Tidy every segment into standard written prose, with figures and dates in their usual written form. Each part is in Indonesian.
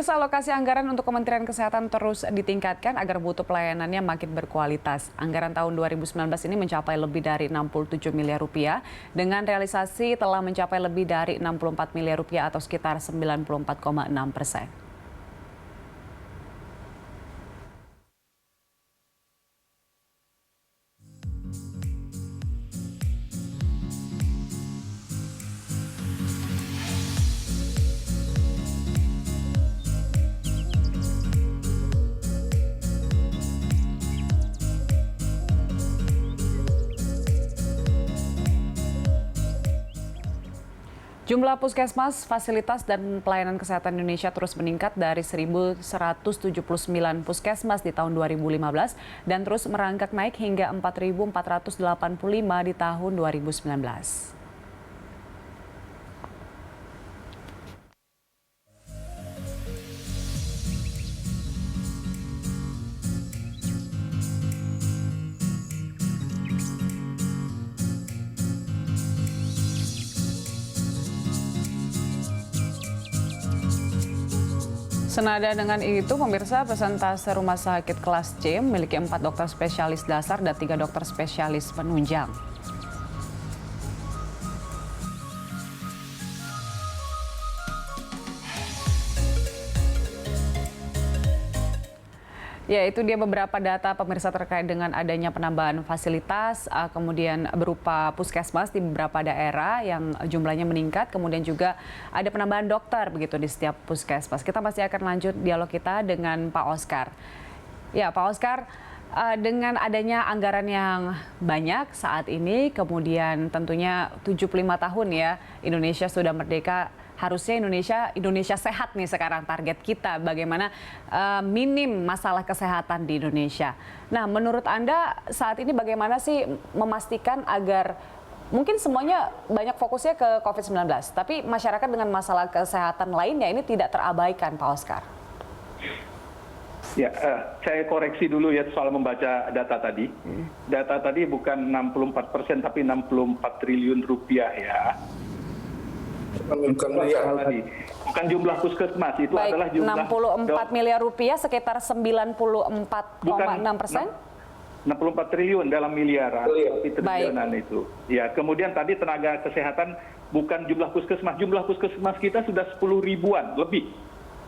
Pemirsa, alokasi anggaran untuk Kementerian Kesehatan terus ditingkatkan agar mutu pelayanannya makin berkualitas. Anggaran tahun 2019 ini mencapai lebih dari 67 miliar rupiah, dengan realisasi telah mencapai lebih dari 64 miliar rupiah atau sekitar 94,6%. Jumlah puskesmas, fasilitas, dan pelayanan kesehatan Indonesia terus meningkat dari 1.179 puskesmas di tahun 2015 dan terus merangkak naik hingga 4.485 di tahun 2019. Senada dengan itu, pemirsa, persentase rumah sakit kelas C memiliki 4 dokter spesialis dasar dan 3 dokter spesialis penunjang. Ya, itu dia beberapa data pemirsa terkait dengan adanya penambahan fasilitas, kemudian berupa puskesmas di beberapa daerah yang jumlahnya meningkat, kemudian juga ada penambahan dokter begitu di setiap puskesmas. Kita masih akan lanjut dialog kita dengan Pak Oscar. Ya, Pak Oscar, dengan adanya anggaran yang banyak saat ini, kemudian tentunya 75 tahun ya Indonesia sudah merdeka. Harusnya Indonesia sehat nih sekarang, target kita bagaimana minim masalah kesehatan di Indonesia. Nah, menurut Anda saat ini bagaimana sih memastikan agar mungkin semuanya banyak fokusnya ke COVID-19, tapi masyarakat dengan masalah kesehatan lainnya ini tidak terabaikan, Pak Oscar? Ya, saya koreksi dulu ya soal membaca data tadi. Data tadi bukan 64%, tapi 64 triliun rupiah ya. Bukan jumlah puskesmas, itu baik, adalah jumlah 64 miliar rupiah sekitar 94,6%. 64 triliun dalam miliaran, tapi triliunan itu. Ya, kemudian tadi tenaga kesehatan bukan jumlah puskesmas kita sudah 10 ribuan lebih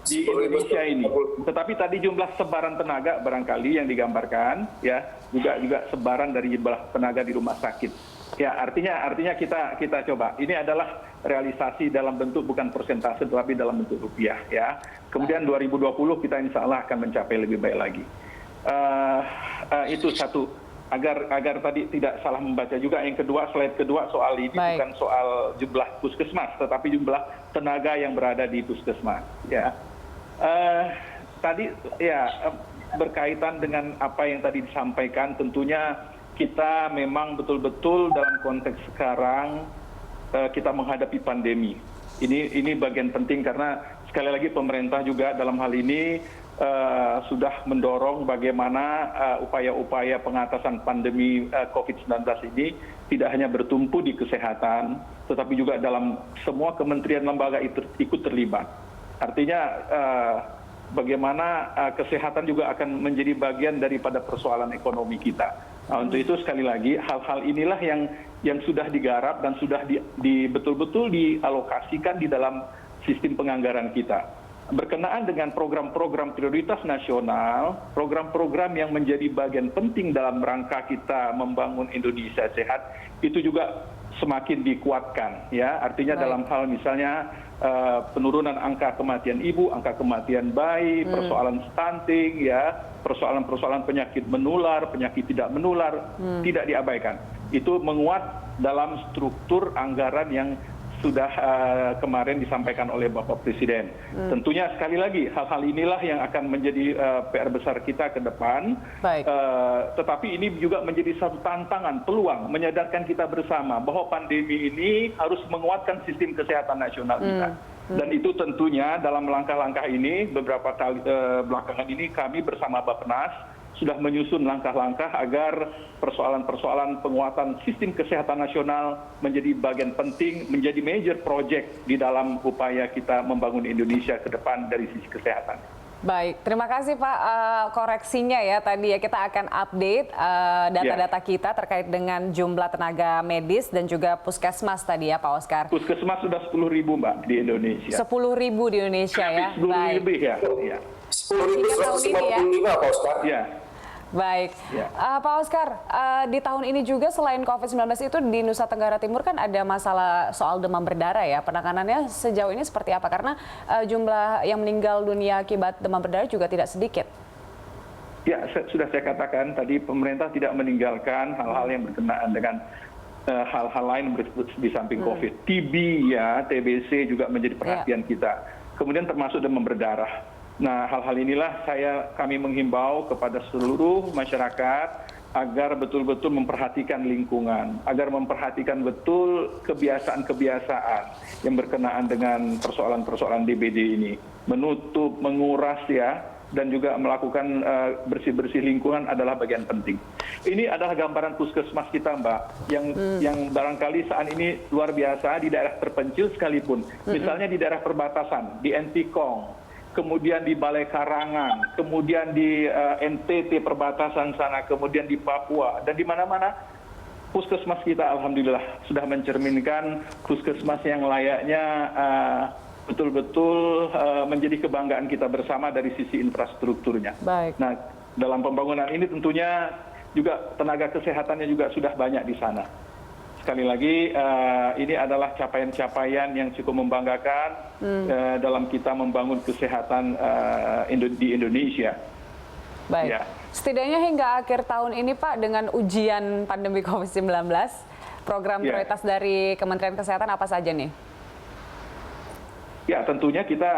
di Indonesia ini. Tetapi tadi jumlah sebaran tenaga barangkali yang digambarkan ya juga sebaran dari jumlah tenaga di rumah sakit. Ya, artinya kita coba. Ini adalah realisasi dalam bentuk bukan persentase tetapi dalam bentuk rupiah ya. Kemudian 2020 kita insya Allah akan mencapai lebih baik lagi. Itu satu, agar tadi tidak salah membaca juga. Yang kedua, slide kedua soal ini bukan soal jumlah puskesmas tetapi jumlah tenaga yang berada di puskesmas ya. Tadi ya berkaitan dengan apa yang tadi disampaikan, tentunya kita memang betul-betul dalam konteks sekarang kita menghadapi pandemi. Ini bagian penting karena sekali lagi pemerintah juga dalam hal ini sudah mendorong bagaimana upaya-upaya pengatasan pandemi COVID-19 ini tidak hanya bertumpu di kesehatan, tetapi juga dalam semua kementerian lembaga ikut terlibat. Artinya bagaimana kesehatan juga akan menjadi bagian daripada persoalan ekonomi kita. Nah, untuk itu sekali lagi hal-hal inilah yang sudah digarap dan sudah betul-betul dialokasikan di dalam sistem penganggaran kita. Berkenaan dengan program-program prioritas nasional, program-program yang menjadi bagian penting dalam rangka kita membangun Indonesia sehat, itu juga semakin dikuatkan ya. Artinya dalam hal misalnya penurunan angka kematian ibu, angka kematian bayi, persoalan stunting ya, persoalan-persoalan penyakit menular, penyakit tidak menular tidak diabaikan. Itu menguat dalam struktur anggaran yang sudah kemarin disampaikan oleh Bapak Presiden. Tentunya sekali lagi hal-hal inilah yang akan menjadi PR besar kita ke depan. Tetapi ini juga menjadi satu tantangan, peluang menyadarkan kita bersama bahwa pandemi ini harus menguatkan sistem kesehatan nasional kita. Dan itu tentunya dalam langkah-langkah ini beberapa kali belakangan ini kami bersama Bappenas sudah menyusun langkah-langkah agar persoalan-persoalan penguatan sistem kesehatan nasional menjadi bagian penting, menjadi major project di dalam upaya kita membangun Indonesia ke depan dari sisi kesehatan. Baik, terima kasih Pak koreksinya ya tadi ya, kita akan update data-data kita terkait dengan jumlah tenaga medis dan juga puskesmas tadi ya Pak Oscar. Puskesmas sudah 10.000 Mbak di Indonesia. 10.000 di Indonesia ya. 10.000 lebih ya. 10.155 Pak Oscar. Ya. Baik, Ya. Pak Oscar, di tahun ini juga selain COVID-19 itu di Nusa Tenggara Timur kan ada masalah soal demam berdarah ya. Penanganannya sejauh ini seperti apa? Karena jumlah yang meninggal dunia akibat demam berdarah juga tidak sedikit. Ya, sudah saya katakan tadi pemerintah tidak meninggalkan hal-hal yang berkenaan dengan hal-hal lain di samping COVID. TB ya, TBC juga menjadi perhatian kita. Kemudian termasuk demam berdarah. Nah, hal-hal inilah kami menghimbau kepada seluruh masyarakat agar betul-betul memperhatikan lingkungan, agar memperhatikan betul kebiasaan-kebiasaan yang berkenaan dengan persoalan-persoalan DBD ini. Menutup, menguras ya, dan juga melakukan bersih-bersih lingkungan adalah bagian penting. Ini adalah gambaran puskesmas kita, Mbak, yang barangkali saat ini luar biasa di daerah terpencil sekalipun. Misalnya di daerah perbatasan, di Entikong, kemudian di Balai Karangan, kemudian di NTT perbatasan sana, kemudian di Papua, dan di mana-mana puskesmas kita alhamdulillah sudah mencerminkan puskesmas yang layaknya betul-betul menjadi kebanggaan kita bersama dari sisi infrastrukturnya. Baik. Nah, dalam pembangunan ini tentunya juga tenaga kesehatannya juga sudah banyak di sana. Sekali lagi, ini adalah capaian-capaian yang cukup membanggakan dalam kita membangun kesehatan di Indonesia. Baik. Ya. Setidaknya hingga akhir tahun ini Pak, dengan ujian pandemi COVID-19, program prioritas dari Kementerian Kesehatan apa saja nih? Ya, tentunya kita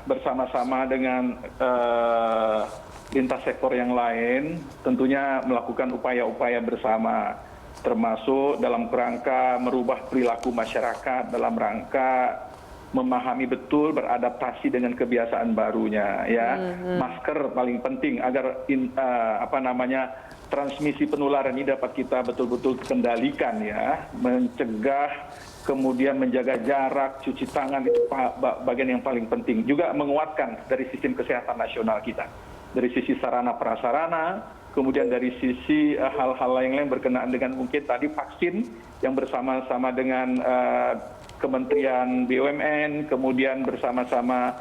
bersama-sama dengan lintas sektor yang lain, tentunya melakukan upaya-upaya bersama, termasuk dalam kerangka merubah perilaku masyarakat, dalam rangka memahami betul, beradaptasi dengan kebiasaan barunya. Ya, masker paling penting agar transmisi penularan ini dapat kita betul-betul kendalikan ya, mencegah, kemudian menjaga jarak, cuci tangan itu bagian yang paling penting. Juga menguatkan dari sistem kesehatan nasional kita, dari sisi sarana prasarana. Kemudian dari sisi hal-hal lain berkenaan dengan mungkin tadi vaksin yang bersama-sama dengan Kementerian BUMN, kemudian bersama-sama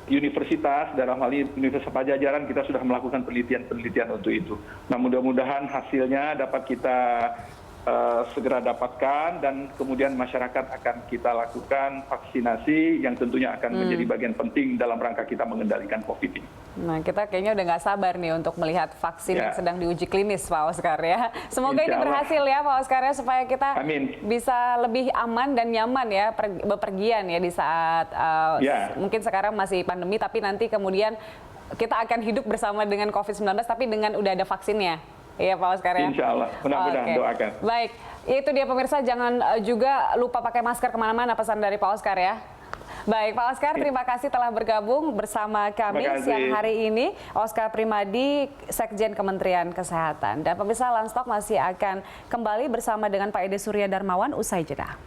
universitas, dalam hal ini Universitas Pajajaran kita sudah melakukan penelitian-penelitian untuk itu. Nah, mudah-mudahan hasilnya dapat kita segera dapatkan dan kemudian masyarakat akan kita lakukan vaksinasi yang tentunya akan menjadi bagian penting dalam rangka kita mengendalikan COVID ini. Nah, kita kayaknya udah nggak sabar nih untuk melihat vaksin yang sedang diuji klinis, Pak Oscar ya. Semoga ini berhasil ya, Pak Oscar ya, supaya kita bisa lebih aman dan nyaman ya bepergian ya di saat mungkin sekarang masih pandemi, tapi nanti kemudian kita akan hidup bersama dengan COVID-19 tapi dengan udah ada vaksinnya. Iya Pak Oscar ya. Insya Allah, mudah-mudahan doakan. Baik, itu dia pemirsa, jangan juga lupa pakai masker kemana-mana, pesan dari Pak Oscar ya. Baik, Pak Oscar, terima kasih telah bergabung bersama kami siang hari ini. Oscar Primadi, Sekjen Kementerian Kesehatan. Dan pemirsa, Landstalk masih akan kembali bersama dengan Pak Ede Surya Darmawan usai jeda.